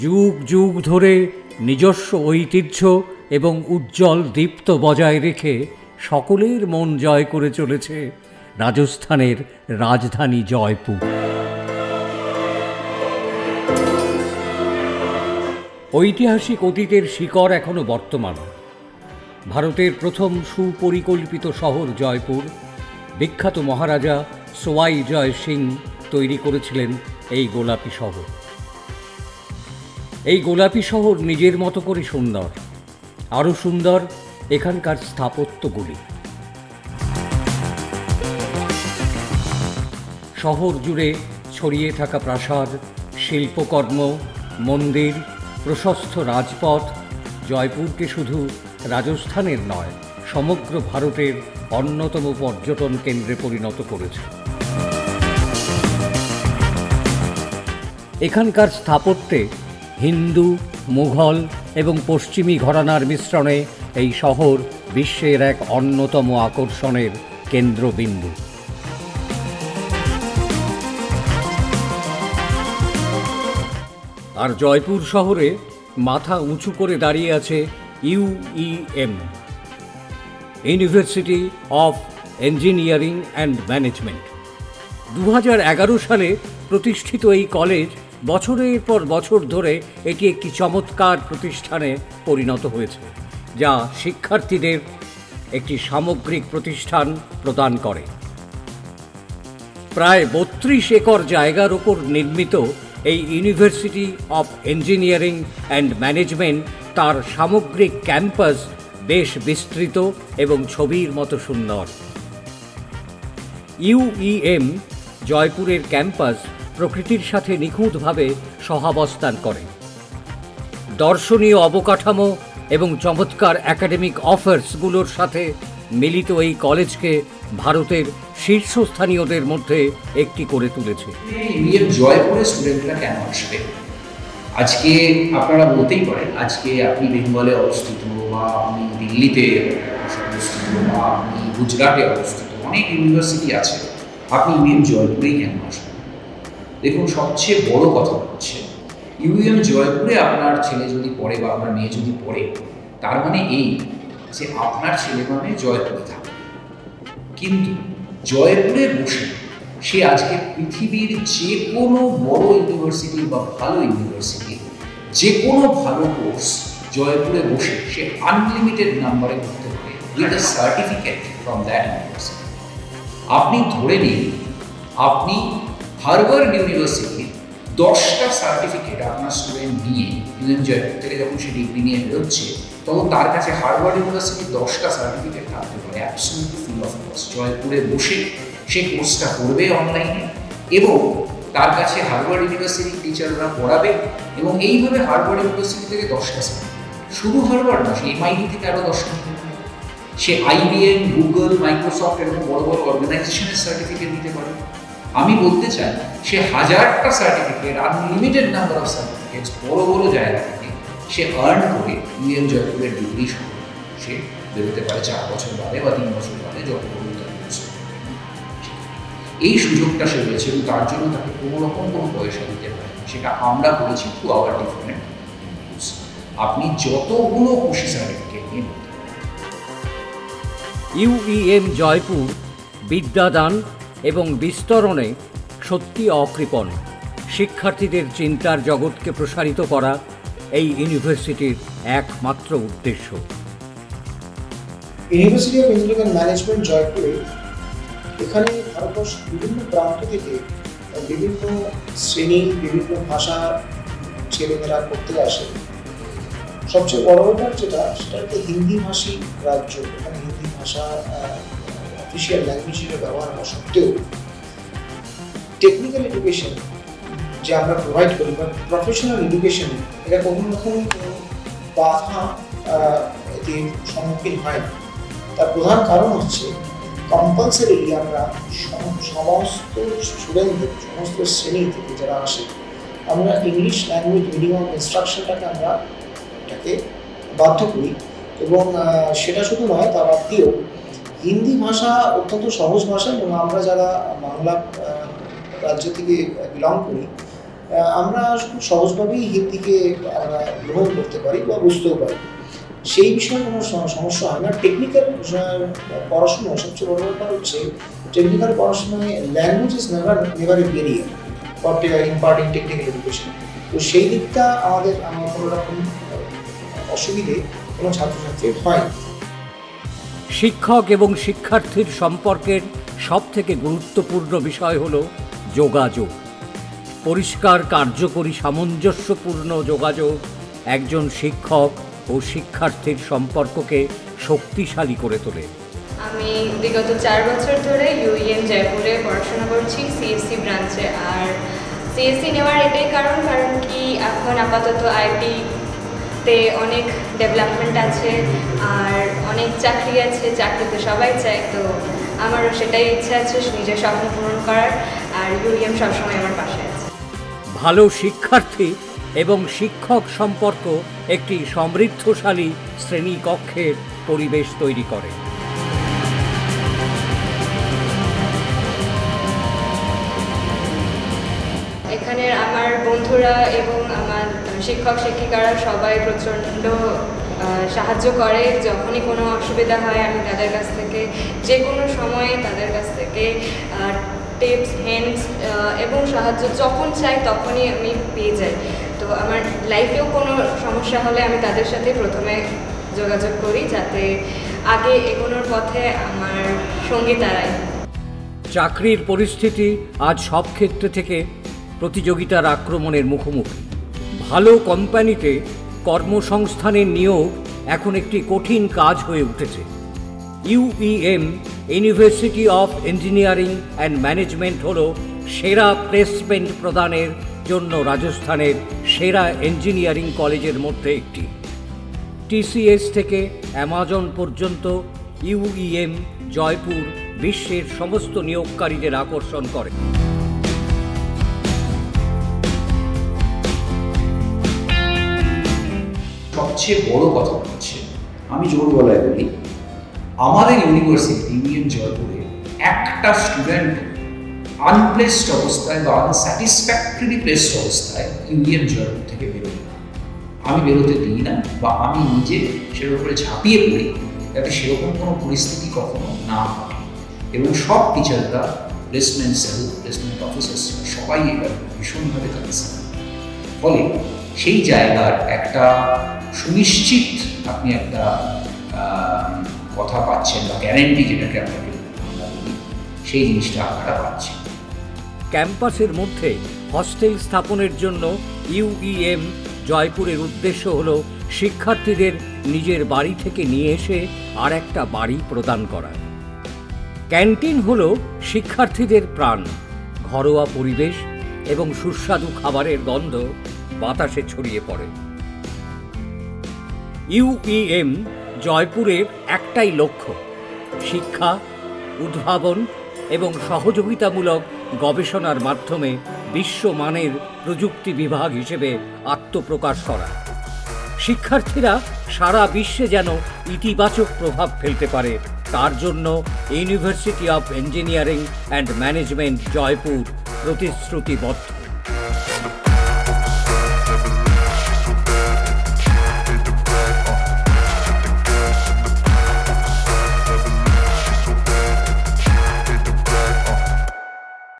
যুগ যুগ ধরে নিজস্ব ঐতিহ্য এবং উজ্জ্বল দীপ্ত বজায় রেখে সকলের মন জয় করে চলেছে রাজস্থানের রাজধানী জয়পুর। ঐতিহাসিক অতীতের শিকড় এখনো বর্তমান। ভারতের প্রথম সুপরিকল্পিত শহর জয়পুর, বিখ্যাত মহারাজা সোয়াই জয় সিং তৈরি করেছিলেন এই গোলাপি শহর। এই গোলাপি শহর নিজের মতো করে সুন্দর। আরও সুন্দর এখানকার স্থাপত্যগুলি। শহর জুড়ে ছড়িয়ে থাকা প্রাসাদ, শিল্পকর্ম, মন্দির, প্রশস্ত রাজপথ জয়পুরকে শুধু রাজস্থানের নয়, সমগ্র ভারতের অন্যতম পর্যটন কেন্দ্রে পরিণত করেছে। এখানকার স্থাপত্যে হিন্দু, মুঘল এবং পশ্চিমী ঘরানার মিশ্রণে এই শহর বিশ্বের এক অন্যতম আকর্ষণের কেন্দ্রবিন্দু। আর জয়পুর শহরে মাথা উঁচু করে দাঁড়িয়ে আছে UEM, university of engineering and management. 2011 সালে প্রতিষ্ঠিত এই কলেজ বছরের পর বছর ধরে এটি একটি চমৎকার প্রতিষ্ঠানে পরিণত হয়েছে, যা শিক্ষার্থীদের একটি সামগ্রিক প্রতিষ্ঠান প্রদান করে। প্রায় 32 একর জায়গার উপর নির্মিত এই university of engineering and management তার সামগ্রিক ক্যাম্পাস বেশ বিস্তৃত এবং ছবির মতো সুন্দর। ইউইএম জয়পুরের ক্যাম্পাস প্রকৃতির সাথে নিখুঁতভাবে সহাবস্থান করে। দর্শনীয় অবকাঠামো এবং চমৎকার একাডেমিক অফার্সগুলোর সাথে মিলিত এই কলেজকে ভারতের শীর্ষস্থানীয়দের মধ্যে একটি করে তুলেছে। জয়পুরের স্টুডেন্টরা কেন আসবে? আজকে আপনারা বলতেই পারেন, আজকে আপনি বেঙ্গলে অবস্থিত বা আপনি দিল্লিতে অবস্থিত বা আপনি গুজরাটে অবস্থিত, অনেক ইউনিভার্সিটি আছে, আপনি ইউএম জয়পুরেই কেন আসবেন? দেখুন, সবচেয়ে বড় কথা হচ্ছে ইউএম জয়পুরে আপনার ছেলে যদি পড়ে বা আপনার মেয়ে যদি পড়ে, তার মানে এই যে আপনার ছেলে মানে জয়পুরে থাকে। কিন্তু জয়পুরে বসে সে আজকে পৃথিবীর যে কোনো বড় ইউনিভার্সিটি বা ভালো ইউনিভার্সিটি, যে কোনো ভালো কোর্স জয়পুরে বসে সে আনলিমিটেড নাম্বারে করতে পারে with a certificate from that university. আপনি ধরে নিন, আপনি হার্ভার্ড ইউনিভার্সিটির 10টা সার্টিফিকেট আপনার স্টুডেন্ট নিয়ে ইউএম জয়পুর থেকে যখন সে ডিগ্রি নিয়ে বেরোচ্ছে, তখন তার কাছে হার্ভার্ড ইউনিভার্সিটির 10টা সার্টিফিকেট থাকতে পারে অ্যাবসলিউটলি ফ্রি অফ কস্ট। জয়পুরে বসে সে কোর্সটা করবে অনলাইনে এবং তার কাছে হার্ভার্ড ইউনিভার্সিটির টিচাররা পড়াবে এবং এইভাবে হার্ভার্ড ইউনিভার্সিটি থেকে 10টা সার্টিফিকেট, শুধু হার্ভার্ড না, সে এমআইটি থেকে আরও 10টা, সে আইবিএম, গুগল, মাইক্রোসফট এরকম বড় বড় অর্গানাইজেশনের সার্টিফিকেট নিতে পারে। আমি বলতে চাই, সে 1000টা certificate, unlimited number of certificates বড় বড় জায়গা থেকে সে আর্ন করে ইউএম জয়পুরের ডিগ্রি সহ সে বেরোতে পারে 4 বছর বাদে বা 3 বছর বাদে, যত এই সুযোগটা সে পেয়েছে এবং তার জন্য তাকে কোনো রকম কোনো পয়সা দিতে পারে। সেটা আমরা করেছি থ্রু আওয়ার ডিফারেন্ট। আপনি যতগুলো খুশি সার্টিফিকেট নিয়ে বলতে পারেন। ইউইএম জয়পুর বিদ্যাদান এবং বিস্তরণে সত্যি অকৃপণ। শিক্ষার্থীদের চিন্তার জগৎকে প্রসারিত করা এই ইউনিভার্সিটির একমাত্র উদ্দেশ্য। University of engineering and management জয়পুরে, এখানে ভারতবর্ষের বিভিন্ন প্রান্ত থেকে বিভিন্ন শ্রেণী, বিভিন্ন ভাষার ছেলেমেয়েরা পড়তে আসে। সবচেয়ে বড় ব্যাপার যেটা, সেটা হচ্ছে হিন্দি ভাষী রাজ্য। এখানে হিন্দি ভাষা অফিসিয়াল ল্যাঙ্গুয়েজ হিসেবে ব্যবহার হওয়া সত্ত্বেও টেকনিক্যাল এডুকেশন যে আমরা প্রোভাইড করি বা প্রফেশনাল এডুকেশন, এটা কোনো রকম বাধা এতে সম্মুখীন হয় না। তার প্রধান কারণ হচ্ছে কম্পালসারিলি আমরা সমস্ত স্টুডেন্টদের, সমস্ত শ্রেণী থেকে যারা আসে, আমরা ইংলিশ ল্যাঙ্গুয়েজ মিডিয়াম অফ ইনস্ট্রাকশনটাকে আমরা এটাকে বাধ্য করি। এবং সেটা শুধু নয়, তার বাদেও হিন্দি ভাষা অত্যন্ত সহজ ভাষা এবং আমরা যারা বাংলা রাজ্য থেকে বিলং করি, আমরা খুব সহজভাবেই হিন্দিকে আমরা গ্রহণ করতে পারি বা বুঝতেও পারি, সেই বিষয়ে কোনো সমস্যা হয় না। টেকনিক্যাল পড়াশুনো সবচেয়ে বড় ব্যাপার হচ্ছে, টেকনিক্যাল পড়াশোনায় language is never a barrier for imparting technical education. তো সেই দিকটা আমার কোনো রকম অসুবিধে কোনো ছাত্রছাত্রীর হয় না। শিক্ষক এবং শিক্ষার্থীর সম্পর্কের সবথেকে গুরুত্বপূর্ণ বিষয় হল যোগাযোগ। পরিষ্কার, কার্যকরী, সামঞ্জস্যপূর্ণ যোগাযোগ একজন শিক্ষক ও শিক্ষার্থীর সম্পর্ককে শক্তিশালী করে তোলে। আমি বিগত 4 বছর ধরে ইউইএম জয়পুরে পড়াশোনা করছি সিএসসি ব্রাঞ্চে। আর সিএসসি নেওয়ার এটাই কারণ কি এখন আপাতত আইটিতে অনেক ডেভেলপমেন্ট আছে আর অনেক চাকরি আছে, চাকরি তো সবাই চায়, তো আমারও সেটাই ইচ্ছা আছে নিজের স্বপ্ন পূরণ করার, আর ইউইএম সবসময় আমার পাশে আছে। ভালো শিক্ষার্থী এবং শিক্ষক সম্পর্ক একটি সমৃদ্ধশালী শ্রেণীকক্ষের পরিবেশ তৈরি করে। এখানের আমার বন্ধুরা এবং আমার শিক্ষক শিক্ষিকারা সবাই প্রচণ্ড সাহায্য করে। যখনই কোনো অসুবিধা হয় আমি তাদের কাছ থেকে যে কোনো সময়ে তাদের কাছ থেকে টিপস, হিন্টস এবং সাহায্য যখন চাই তখনই আমি পেয়ে যাই। তো আমার লাইফেও কোনো সমস্যা হলে আমি তাদের সাথে প্রথমে যোগাযোগ করি, যাতে আগে এগোনোর পথে আমার সঙ্গী তারাই। চাকরির পরিস্থিতি আজ সব ক্ষেত্রে থেকে প্রতিযোগিতার আক্রমণের মুখোমুখি। ভালো কোম্পানিতে কর্মসংস্থানের নিয়োগ এখন একটি কঠিন কাজ হয়ে উঠেছে। UEM university of engineering and management হল সেরা প্লেসমেন্ট প্রদানের জন্য রাজস্থানের সেরা ইঞ্জিনিয়ারিং কলেজের মধ্যে একটি। টিসিএস থেকে অ্যামাজন পর্যন্ত ইউইএম জয়পুর বিশ্বের সমস্ত নিয়োগকারীদের আকর্ষণ করে। সবচেয়ে বড় কথা হচ্ছে, আমি জোর গলায় বলি, আমাদের ইউনিভার্সিটি ইউইএম জয়পুরে একটা স্টুডেন্ট আনপ্লেসড অবস্থায় বা আনস্যাটিসফ্যাক্টরি প্লেসড অবস্থায় ইউইএম জয়পুর থেকে বেরোয় না। আমি বেরোতে দিই না, বা আমি নিজে সের উপরে ঝাঁপিয়ে পড়ি যাতে সেরকম কোনো পরিস্থিতি কখনো না হয়। এবং সব টিচাররা, প্লেসমেন্ট সেল, প্লেসমেন্ট অফিসার্স সবাই এবার ভীষণভাবে কনসার্ন। ফলে সেই জায়গার একটা সুনিশ্চিত আপনি একটা কথা পাচ্ছেন, বা গ্যারেন্টি যেটাকে আপনাকে আমরা বলি, সেই জিনিসটা আপনারা পাচ্ছেন। ক্যাম্পাসের মধ্যে হস্টেল স্থাপনের জন্য ইউইএম জয়পুরের উদ্দেশ্য হল শিক্ষার্থীদের নিজের বাড়ি থেকে নিয়ে এসে আর একটা বাড়ি প্রদান করা। ক্যান্টিন হল শিক্ষার্থীদের প্রাণ। ঘরোয়া পরিবেশ এবং সুস্বাদু খাবারের গন্ধ বাতাসে ছড়িয়ে পড়ে। ইউইএম জয়পুরের একটাই লক্ষ্য, শিক্ষা, উদ্ভাবন এবং সহযোগিতামূলক গবেষণার মাধ্যমে বিশ্বমানের প্রযুক্তি বিভাগ হিসেবে আত্মপ্রকাশ করা। শিক্ষার্থীরা সারা বিশ্বে যেন ইতিবাচক প্রভাব ফেলতে পারে, তার জন্য university of engineering and management Jaipur প্রতিশ্রুতিবদ্ধ।